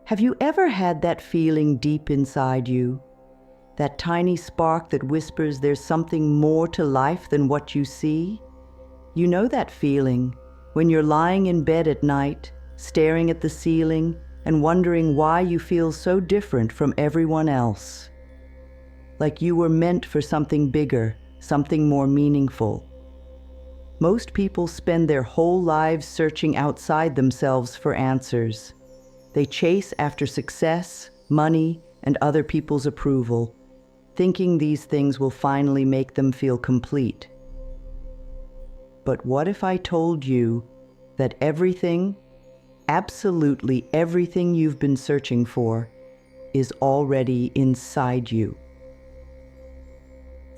Have you ever had that feeling deep inside you? That tiny spark that whispers there's something more to life than what you see? You know that feeling when you're lying in bed at night, staring at the ceiling and wondering why you feel so different from everyone else. Like you were meant for something bigger, something more meaningful. Most people spend their whole lives searching outside themselves for answers. They chase after success, money, and other people's approval, thinking these things will finally make them feel complete. But what if I told you that everything, absolutely everything you've been searching for, is already inside you?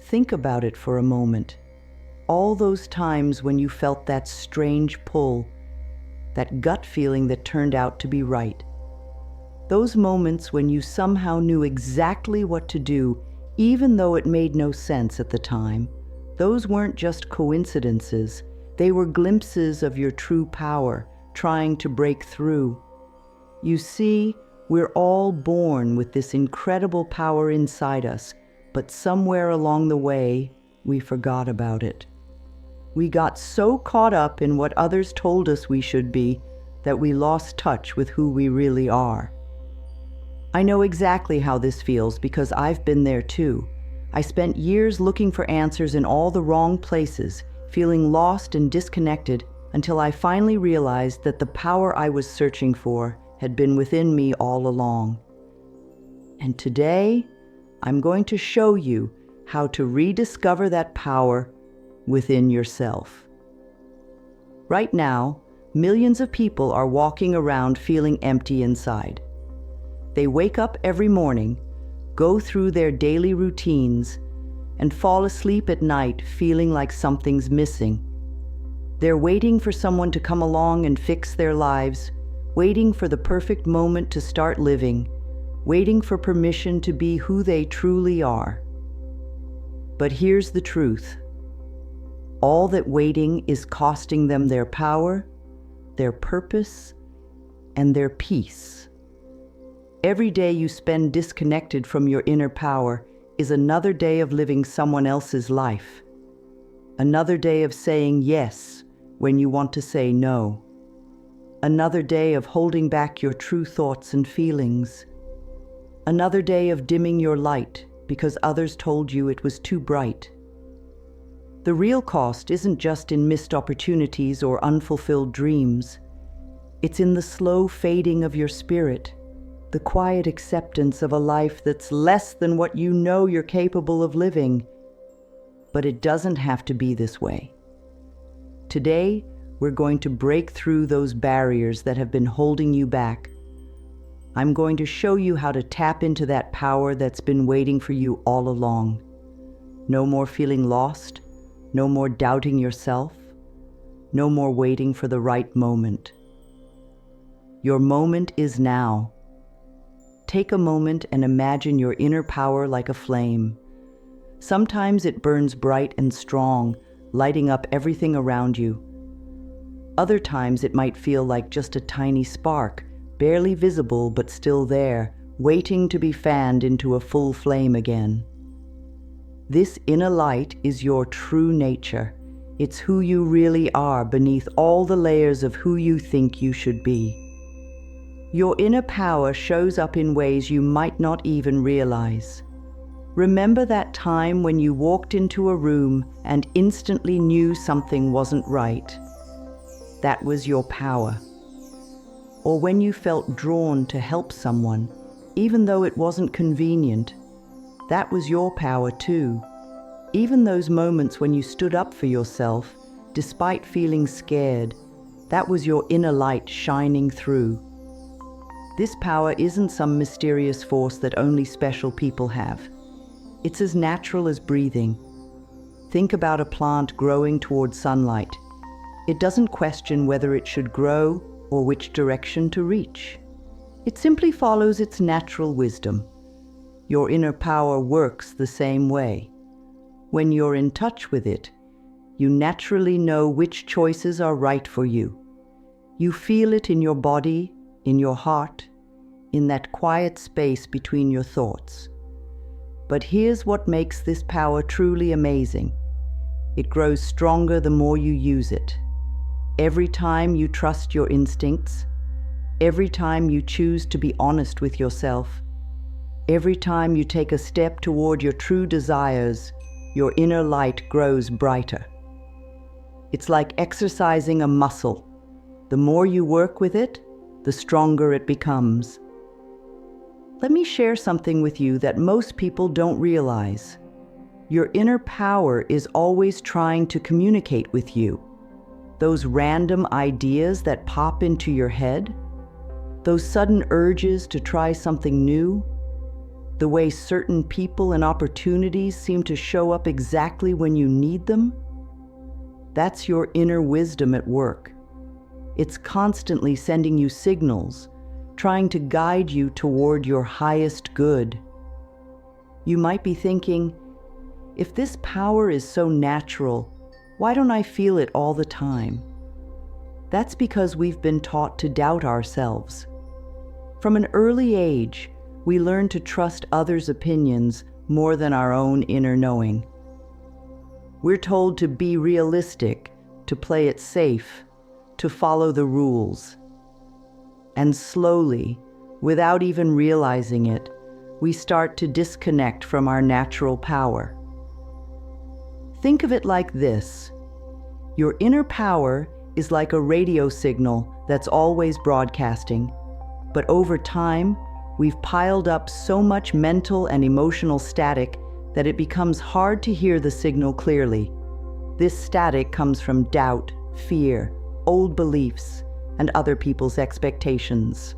Think about it for a moment. All those times when you felt that strange pull, that gut feeling that turned out to be right. Those moments when you somehow knew exactly what to do, even though it made no sense at the time. Those weren't just coincidences. They were glimpses of your true power, trying to break through. You see, we're all born with this incredible power inside us, but somewhere along the way, we forgot about it. We got so caught up in what others told us we should be that we lost touch with who we really are. I know exactly how this feels because I've been there too. I spent years looking for answers in all the wrong places, feeling lost and disconnected until I finally realized that the power I was searching for had been within me all along. And today, I'm going to show you how to rediscover that power within yourself. Right now, millions of people are walking around feeling empty inside. They wake up every morning, go through their daily routines, and fall asleep at night feeling like something's missing. They're waiting for someone to come along and fix their lives, waiting for the perfect moment to start living, waiting for permission to be who they truly are. But here's the truth. All that waiting is costing them their power, their purpose, and their peace. Every day you spend disconnected from your inner power is another day of living someone else's life. Another day of saying yes when you want to say no. Another day of holding back your true thoughts and feelings. Another day of dimming your light because others told you it was too bright. The real cost isn't just in missed opportunities or unfulfilled dreams. It's in the slow fading of your spirit, the quiet acceptance of a life that's less than what you know you're capable of living. But it doesn't have to be this way. Today, we're going to break through those barriers that have been holding you back. I'm going to show you how to tap into that power that's been waiting for you all along. No more feeling lost. No more doubting yourself. No more waiting for the right moment. Your moment is now. Take a moment and imagine your inner power like a flame. Sometimes it burns bright and strong, lighting up everything around you. Other times it might feel like just a tiny spark, barely visible but still there, waiting to be fanned into a full flame again. This inner light is your true nature. It's who you really are beneath all the layers of who you think you should be. Your inner power shows up in ways you might not even realize. Remember that time when you walked into a room and instantly knew something wasn't right? That was your power. Or when you felt drawn to help someone, even though it wasn't convenient. That was your power too. Even those moments when you stood up for yourself, despite feeling scared, that was your inner light shining through. This power isn't some mysterious force that only special people have. It's as natural as breathing. Think about a plant growing towards sunlight. It doesn't question whether it should grow or which direction to reach. It simply follows its natural wisdom. Your inner power works the same way. When you're in touch with it, you naturally know which choices are right for you. You feel it in your body, in your heart, in that quiet space between your thoughts. But here's what makes this power truly amazing. It grows stronger the more you use it. Every time you trust your instincts, every time you choose to be honest with yourself, every time you take a step toward your true desires, your inner light grows brighter. It's like exercising a muscle. The more you work with it, the stronger it becomes. Let me share something with you that most people don't realize. Your inner power is always trying to communicate with you. Those random ideas that pop into your head, those sudden urges to try something new, the way certain people and opportunities seem to show up exactly when you need them, that's your inner wisdom at work. It's constantly sending you signals, trying to guide you toward your highest good. You might be thinking, if this power is so natural, why don't I feel it all the time? That's because we've been taught to doubt ourselves. From an early age, we learn to trust others' opinions more than our own inner knowing. We're told to be realistic, to play it safe, to follow the rules. And slowly, without even realizing it, we start to disconnect from our natural power. Think of it like this. Your inner power is like a radio signal that's always broadcasting, but over time, we've piled up so much mental and emotional static that it becomes hard to hear the signal clearly. This static comes from doubt, fear, old beliefs, and other people's expectations.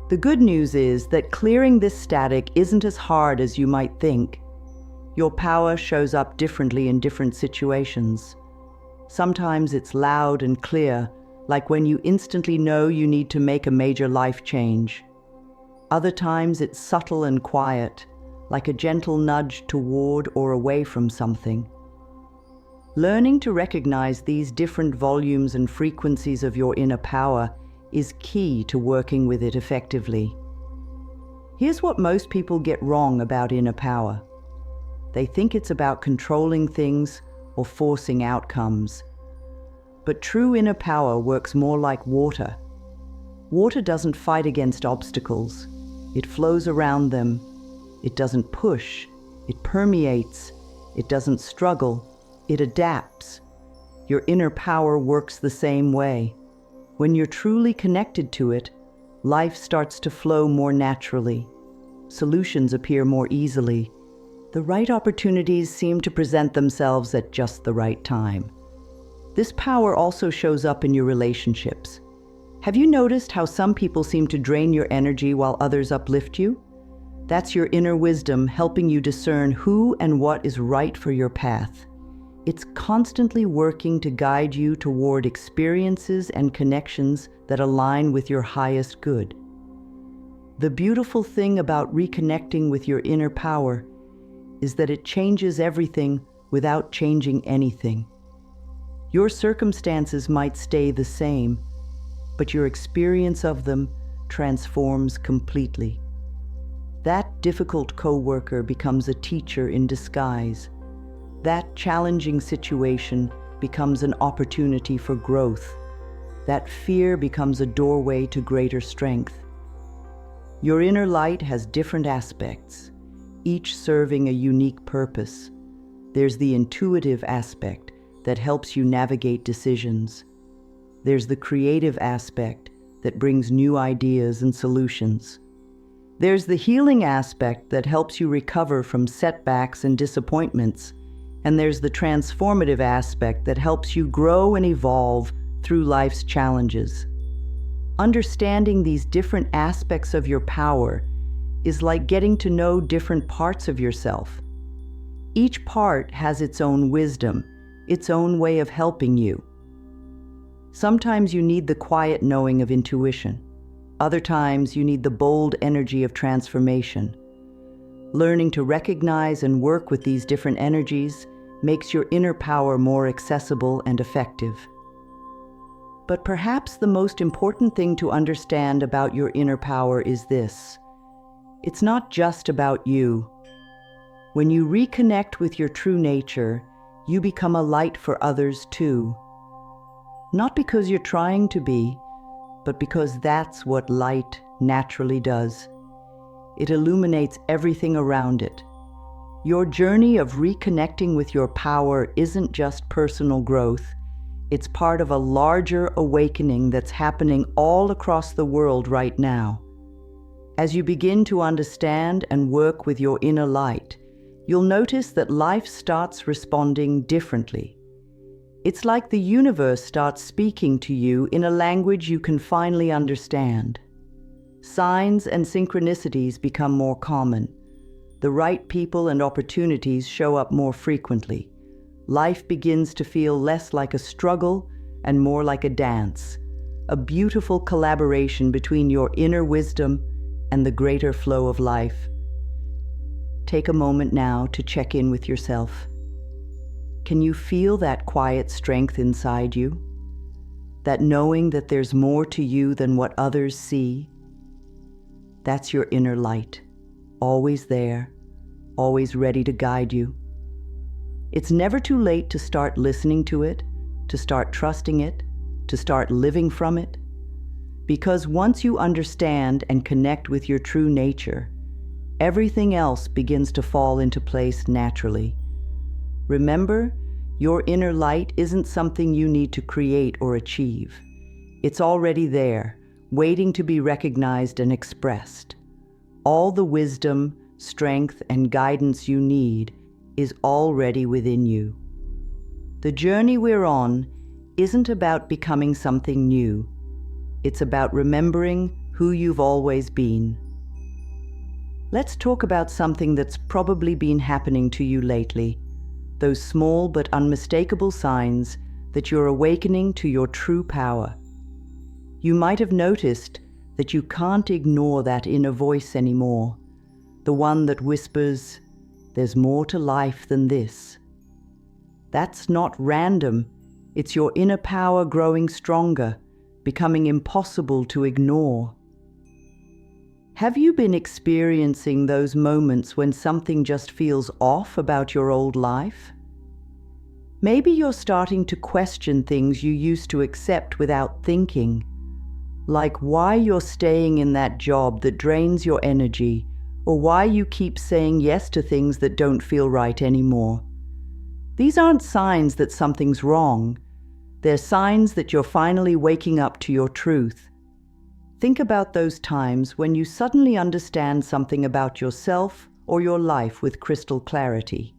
The good news is that clearing this static isn't as hard as you might think. Your power shows up differently in different situations. Sometimes it's loud and clear, like when you instantly know you need to make a major life change. Other times it's subtle and quiet, like a gentle nudge toward or away from something. Learning to recognize these different volumes and frequencies of your inner power is key to working with it effectively. Here's what most people get wrong about inner power. They think it's about controlling things or forcing outcomes. But true inner power works more like water. Water doesn't fight against obstacles. It flows around them. It doesn't push. It permeates. It doesn't struggle. It adapts. Your inner power works the same way. When you're truly connected to it, life starts to flow more naturally. Solutions appear more easily. The right opportunities seem to present themselves at just the right time. This power also shows up in your relationships. Have you noticed how some people seem to drain your energy while others uplift you? That's your inner wisdom helping you discern who and what is right for your path. It's constantly working to guide you toward experiences and connections that align with your highest good. The beautiful thing about reconnecting with your inner power is that it changes everything without changing anything. Your circumstances might stay the same, but your experience of them transforms completely. That difficult coworker becomes a teacher in disguise. That challenging situation becomes an opportunity for growth. That fear becomes a doorway to greater strength. Your inner light has different aspects, each serving a unique purpose. There's the intuitive aspect that helps you navigate decisions. There's the creative aspect that brings new ideas and solutions. There's the healing aspect that helps you recover from setbacks and disappointments. And there's the transformative aspect that helps you grow and evolve through life's challenges. Understanding these different aspects of your power is like getting to know different parts of yourself. Each part has its own wisdom, its own way of helping you. Sometimes you need the quiet knowing of intuition. Other times you need the bold energy of transformation. Learning to recognize and work with these different energies makes your inner power more accessible and effective. But perhaps the most important thing to understand about your inner power is this: it's not just about you. When you reconnect with your true nature, you become a light for others too. Not because you're trying to be, but because that's what light naturally does. It illuminates everything around it. Your journey of reconnecting with your power isn't just personal growth. It's part of a larger awakening that's happening all across the world right now. As you begin to understand and work with your inner light, you'll notice that life starts responding differently. It's like the universe starts speaking to you in a language you can finally understand. Signs and synchronicities become more common. The right people and opportunities show up more frequently. Life begins to feel less like a struggle and more like a dance, a beautiful collaboration between your inner wisdom and the greater flow of life. Take a moment now to check in with yourself. Can you feel that quiet strength inside you? That knowing that there's more to you than what others see? That's your inner light, always there, always ready to guide you. It's never too late to start listening to it, to start trusting it, to start living from it. Because once you understand and connect with your true nature, everything else begins to fall into place naturally. Remember, your inner light isn't something you need to create or achieve. It's already there, waiting to be recognized and expressed. All the wisdom, strength, and guidance you need is already within you. The journey we're on isn't about becoming something new. It's about remembering who you've always been. Let's talk about something that's probably been happening to you lately. Those small but unmistakable signs that you're awakening to your true power. You might have noticed that you can't ignore that inner voice anymore, the one that whispers, "There's more to life than this." That's not random. It's your inner power growing stronger, becoming impossible to ignore. Have you been experiencing those moments when something just feels off about your old life? Maybe you're starting to question things you used to accept without thinking, like why you're staying in that job that drains your energy, or why you keep saying yes to things that don't feel right anymore. These aren't signs that something's wrong. They're signs that you're finally waking up to your truth. Think about those times when you suddenly understand something about yourself or your life with crystal clarity.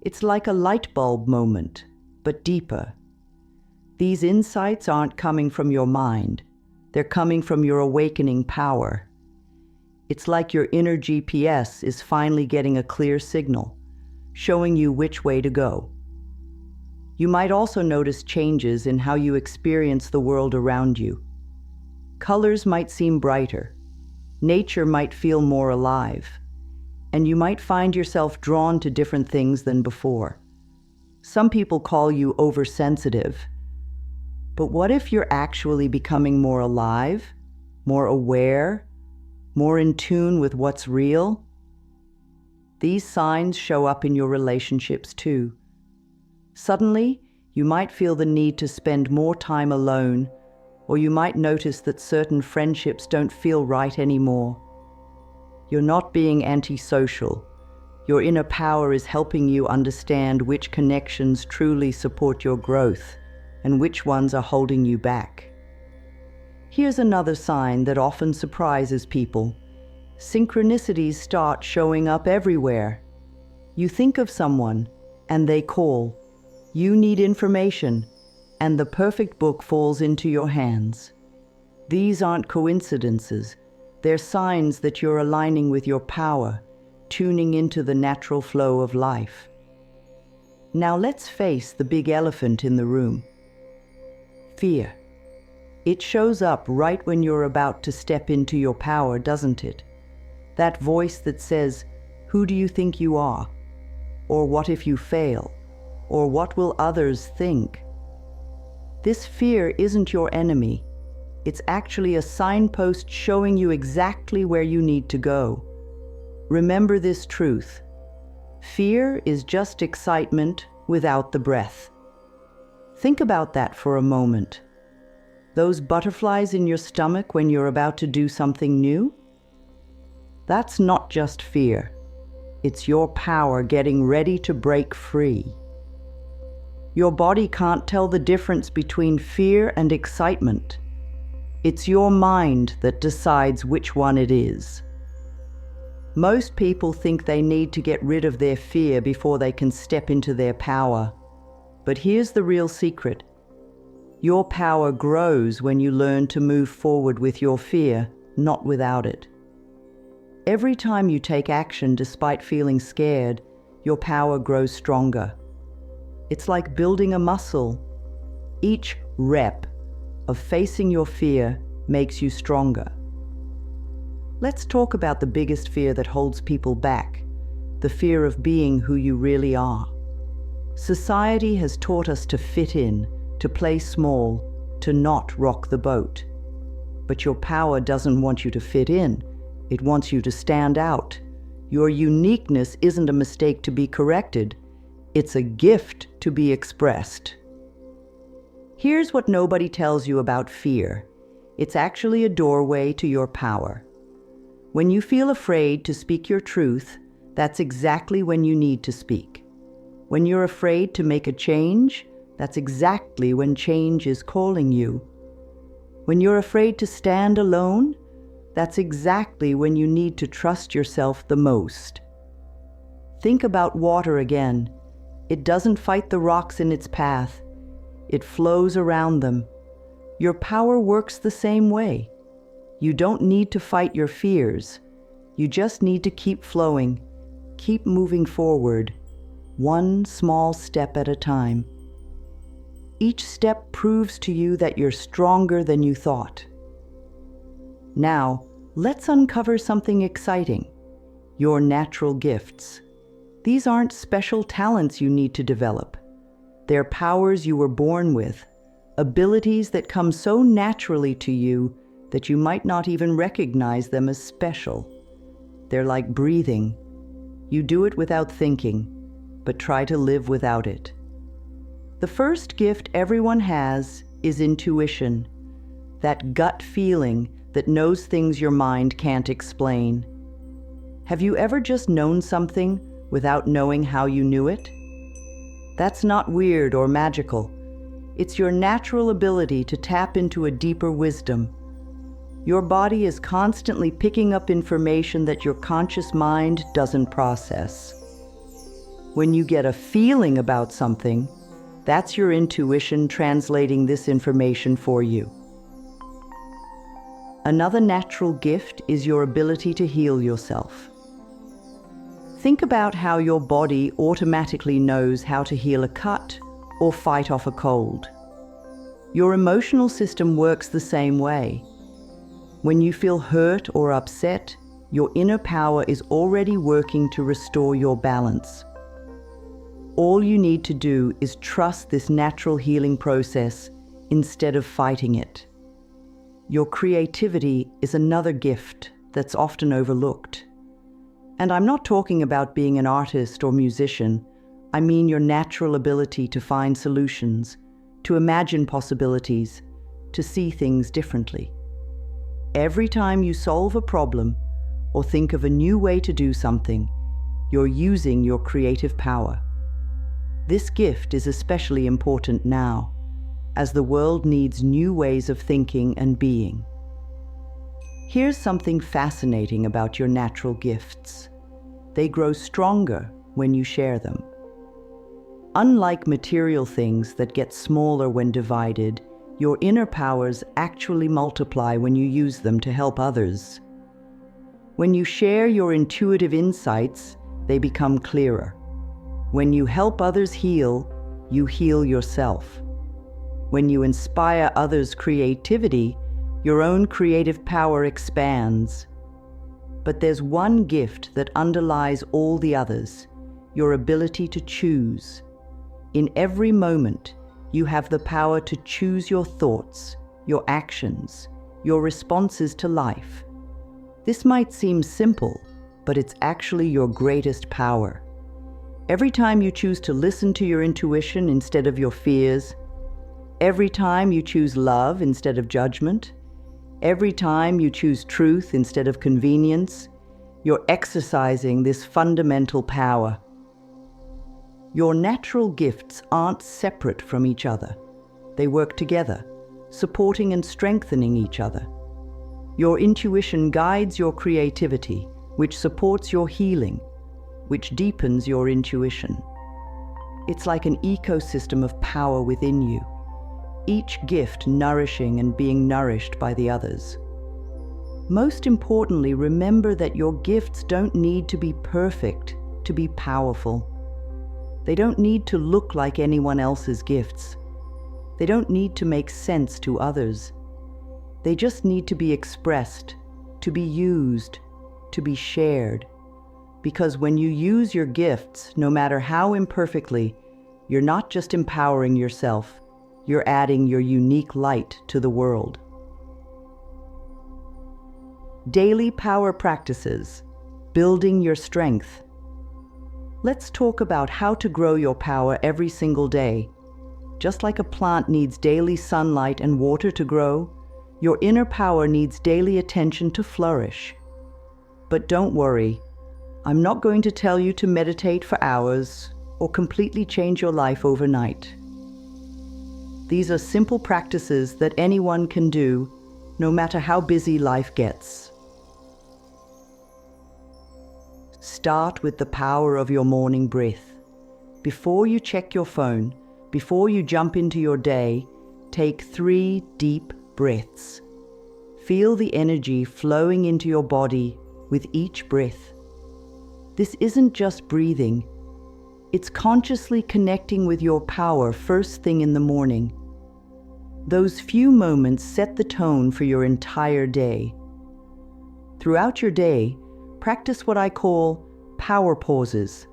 It's like a light bulb moment, but deeper. These insights aren't coming from your mind. They're coming from your awakening power. It's like your inner GPS is finally getting a clear signal, showing you which way to go. You might also notice changes in how you experience the world around you. Colors might seem brighter, nature might feel more alive, and you might find yourself drawn to different things than before. Some people call you oversensitive, but what if you're actually becoming more alive, more aware, more in tune with what's real? These signs show up in your relationships too. Suddenly, you might feel the need to spend more time alone, or you might notice that certain friendships don't feel right anymore. You're not being antisocial. Your inner power is helping you understand which connections truly support your growth and which ones are holding you back. Here's another sign that often surprises people. Synchronicities start showing up everywhere. You think of someone, and they call. You need information, and the perfect book falls into your hands. These aren't coincidences. They're signs that you're aligning with your power, tuning into the natural flow of life. Now let's face the big elephant in the room. Fear. It shows up right when you're about to step into your power, doesn't it? That voice that says, "Who do you think you are?" Or "What if you fail?" Or "What will others think?" This fear isn't your enemy. It's actually a signpost showing you exactly where you need to go. Remember this truth. Fear is just excitement without the breath. Think about that for a moment. Those butterflies in your stomach when you're about to do something new? That's not just fear. It's your power getting ready to break free. Your body can't tell the difference between fear and excitement. It's your mind that decides which one it is. Most people think they need to get rid of their fear before they can step into their power. But here's the real secret. Your power grows when you learn to move forward with your fear, not without it. Every time you take action despite feeling scared, your power grows stronger. It's like building a muscle. Each rep of facing your fear makes you stronger. Let's talk about the biggest fear that holds people back, the fear of being who you really are. Society has taught us to fit in, to play small, to not rock the boat. But your power doesn't want you to fit in. It wants you to stand out. Your uniqueness isn't a mistake to be corrected. It's a gift to be expressed. Here's what nobody tells you about fear. It's actually a doorway to your power. When you feel afraid to speak your truth, that's exactly when you need to speak. When you're afraid to make a change, that's exactly when change is calling you. When you're afraid to stand alone, that's exactly when you need to trust yourself the most. Think about water again. It doesn't fight the rocks in its path. It flows around them. Your power works the same way. You don't need to fight your fears. You just need to keep flowing, keep moving forward, one small step at a time. Each step proves to you that you're stronger than you thought. Now, let's uncover something exciting. Your natural gifts. These aren't special talents you need to develop. They're powers you were born with, abilities that come so naturally to you that you might not even recognize them as special. They're like breathing. You do it without thinking, but try to live without it. The first gift everyone has is intuition, that gut feeling that knows things your mind can't explain. Have you ever just known something without knowing how you knew it? That's not weird or magical. It's your natural ability to tap into a deeper wisdom. Your body is constantly picking up information that your conscious mind doesn't process. When you get a feeling about something, that's your intuition translating this information for you. Another natural gift is your ability to heal yourself. Think about how your body automatically knows how to heal a cut or fight off a cold. Your emotional system works the same way. When you feel hurt or upset, your inner power is already working to restore your balance. All you need to do is trust this natural healing process instead of fighting it. Your creativity is another gift that's often overlooked. And I'm not talking about being an artist or musician. I mean your natural ability to find solutions, to imagine possibilities, to see things differently. Every time you solve a problem or think of a new way to do something, you're using your creative power. This gift is especially important now, as the world needs new ways of thinking and being. Here's something fascinating about your natural gifts. They grow stronger when you share them. Unlike material things that get smaller when divided, your inner powers actually multiply when you use them to help others. When you share your intuitive insights, they become clearer. When you help others heal, you heal yourself. When you inspire others' creativity, your own creative power expands. But there's one gift that underlies all the others, your ability to choose. In every moment, You have the power to choose your thoughts, your actions, your responses to life. This might seem simple, but it's actually your greatest power. Every time you choose to listen to your intuition instead of your fears, every time you choose love instead of judgment, every time you choose truth instead of convenience, you're exercising this fundamental power. Your natural gifts aren't separate from each other. They work together, supporting and strengthening each other. Your intuition guides your creativity, which supports your healing, which deepens your intuition. It's like an ecosystem of power within you, each gift nourishing and being nourished by the others. Most importantly, remember that your gifts don't need to be perfect to be powerful. They don't need to look like anyone else's gifts. They don't need to make sense to others. They just need to be expressed, to be used, to be shared. Because when you use your gifts, no matter how imperfectly, you're not just empowering yourself, you're adding your unique light to the world. Daily power practices, building your strength. Let's talk about how to grow your power every single day. Just like a plant needs daily sunlight and water to grow, your inner power needs daily attention to flourish. But don't worry, I'm not going to tell you to meditate for hours or completely change your life overnight. These are simple practices that anyone can do, no matter how busy life gets. Start with the power of your morning breath. Before you check your phone, before you jump into your day, take 3 deep breaths. Feel the energy flowing into your body with each breath. This isn't just breathing. It's consciously connecting with your power first thing in the morning. Those few moments set the tone for your entire day. Throughout your day, practice what I call power pauses.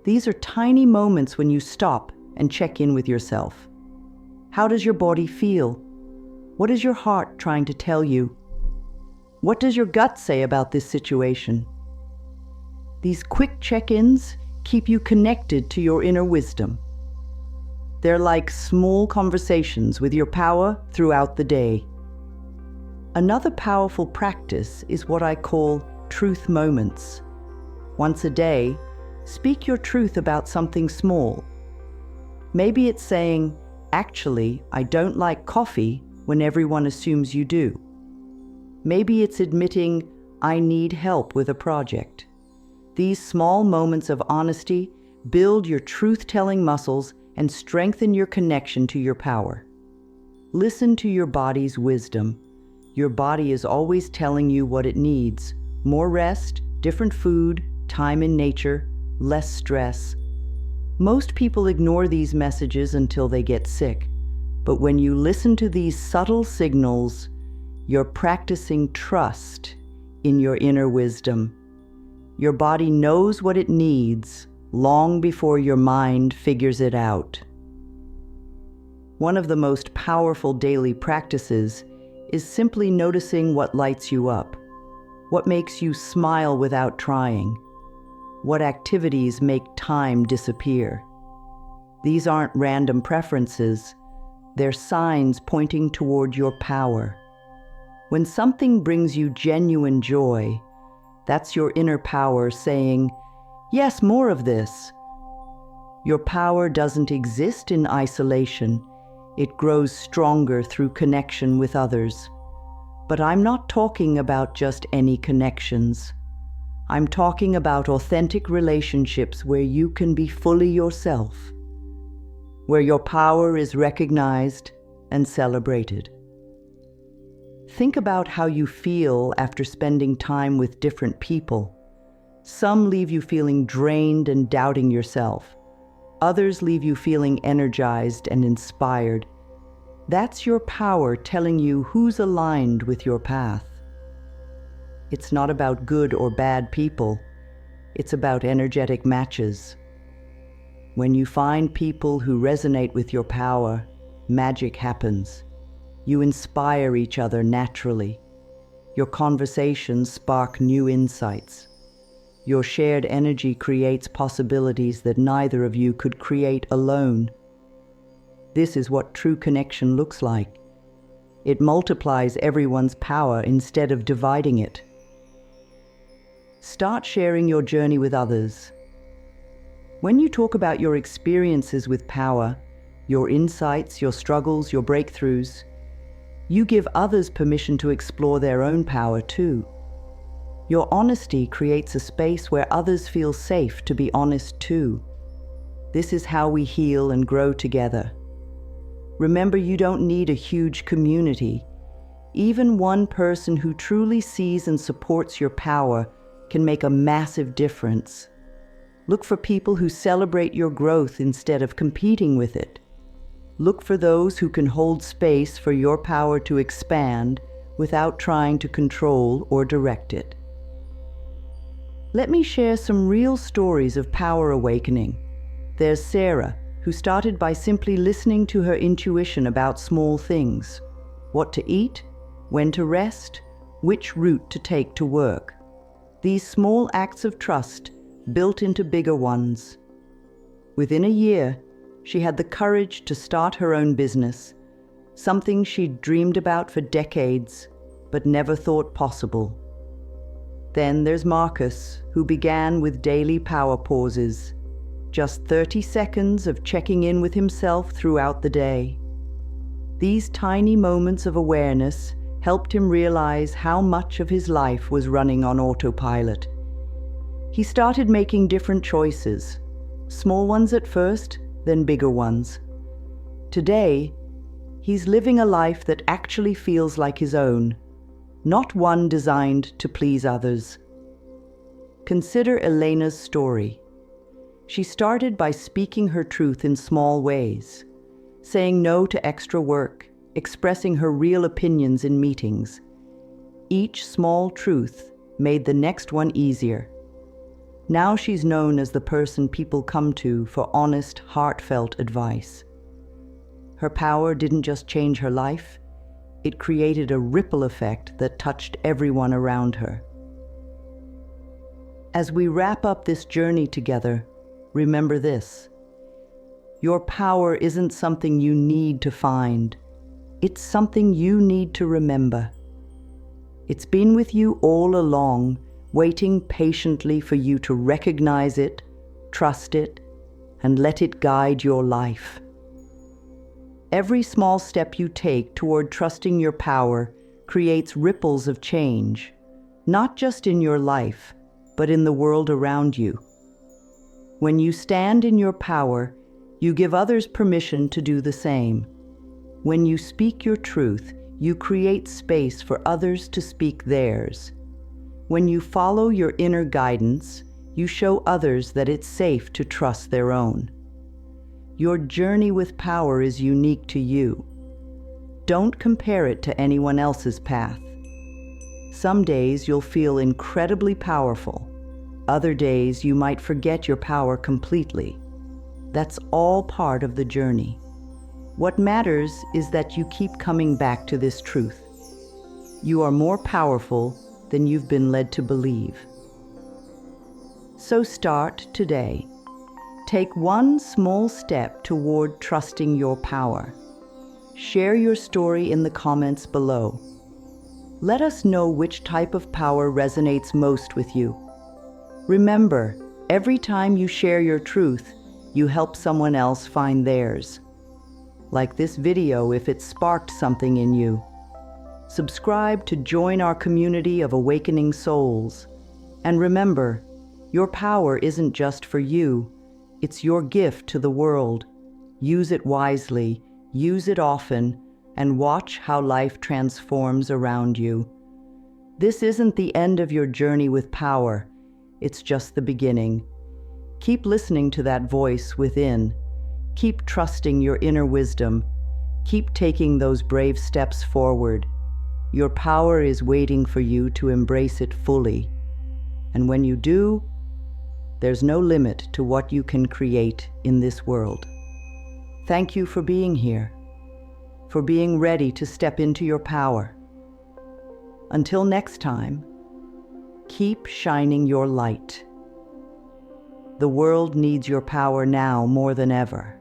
These are tiny moments when you stop and check in with yourself. How does your body feel? What is your heart trying to tell you? What does your gut say about this situation? These quick check-ins keep you connected to your inner wisdom. They're like small conversations with your power throughout the day. Another powerful practice is what I call truth moments. Once a day, speak your truth about something small. Maybe it's saying, "Actually, I don't like coffee," when everyone assumes you do. Maybe it's admitting, "I need help with a project." These small moments of honesty build your truth-telling muscles and strengthen your connection to your power. Listen to your body's wisdom. Your body is always telling you what it needs: more rest, different food, time in nature, less stress. Most people ignore these messages until they get sick. But when you listen to these subtle signals, you're practicing trust in your inner wisdom. Your body knows what it needs long before your mind figures it out. One of the most powerful daily practices is simply noticing what lights you up, what makes you smile without trying, what activities make time disappear. These aren't random preferences, they're signs pointing toward your power. When something brings you genuine joy, that's your inner power saying, "Yes, more of this." Your power doesn't exist in isolation. It grows stronger through connection with others. But I'm not talking about just any connections. I'm talking about authentic relationships where you can be fully yourself, where your power is recognized and celebrated. Think about how you feel after spending time with different people. Some leave you feeling drained and doubting yourself. Others leave you feeling energized and inspired. That's your power telling you who's aligned with your path. It's not about good or bad people. It's about energetic matches. When you find people who resonate with your power, magic happens. You inspire each other naturally. Your conversations spark new insights. Your shared energy creates possibilities that neither of you could create alone. This is what true connection looks like. It multiplies everyone's power instead of dividing it. Start sharing your journey with others. When you talk about your experiences with power, your insights, your struggles, your breakthroughs, you give others permission to explore their own power too. Your honesty creates a space where others feel safe to be honest too. This is how we heal and grow together. Remember, you don't need a huge community. Even one person who truly sees and supports your power can make a massive difference. Look for people who celebrate your growth instead of competing with it. Look for those who can hold space for your power to expand without trying to control or direct it. Let me share some real stories of power awakening. There's Sarah, who started by simply listening to her intuition about small things. What to eat, when to rest, which route to take to work. These small acts of trust built into bigger ones. Within a year, she had the courage to start her own business, something she'd dreamed about for decades, but never thought possible. Then there's Marcus, who began with daily power pauses, just 30 seconds of checking in with himself throughout the day. These tiny moments of awareness helped him realize how much of his life was running on autopilot. He started making different choices, small ones at first, then bigger ones. Today, he's living a life that actually feels like his own, not one designed to please others. Consider Elena's story. She started by speaking her truth in small ways, saying no to extra work, expressing her real opinions in meetings. Each small truth made the next one easier. Now she's known as the person people come to for honest, heartfelt advice. Her power didn't just change her life, it created a ripple effect that touched everyone around her. As we wrap up this journey together, remember this: your power isn't something you need to find, it's something you need to remember. It's been with you all along, waiting patiently for you to recognize it, trust it, and let it guide your life. Every small step you take toward trusting your power creates ripples of change, not just in your life, but in the world around you. When you stand in your power, you give others permission to do the same. When you speak your truth, you create space for others to speak theirs. When you follow your inner guidance, you show others that it's safe to trust their own. Your journey with power is unique to you. Don't compare it to anyone else's path. Some days you'll feel incredibly powerful. Other days you might forget your power completely. That's all part of the journey. What matters is that you keep coming back to this truth. You are more powerful than you've been led to believe. So start today. Take one small step toward trusting your power. Share your story in the comments below. Let us know which type of power resonates most with you. Remember, every time you share your truth, you help someone else find theirs. Like this video if it sparked something in you. Subscribe to join our community of awakening souls. And remember, your power isn't just for you. It's your gift to the world. Use it wisely, use it often, and watch how life transforms around you. This isn't the end of your journey with power. It's just the beginning. Keep listening to that voice within. Keep trusting your inner wisdom. Keep taking those brave steps forward. Your power is waiting for you to embrace it fully. And when you do, There's no limit to what you can create in this world. Thank you for being here, for being ready to step into your power. Until next time, keep shining your light. The world needs your power now more than ever.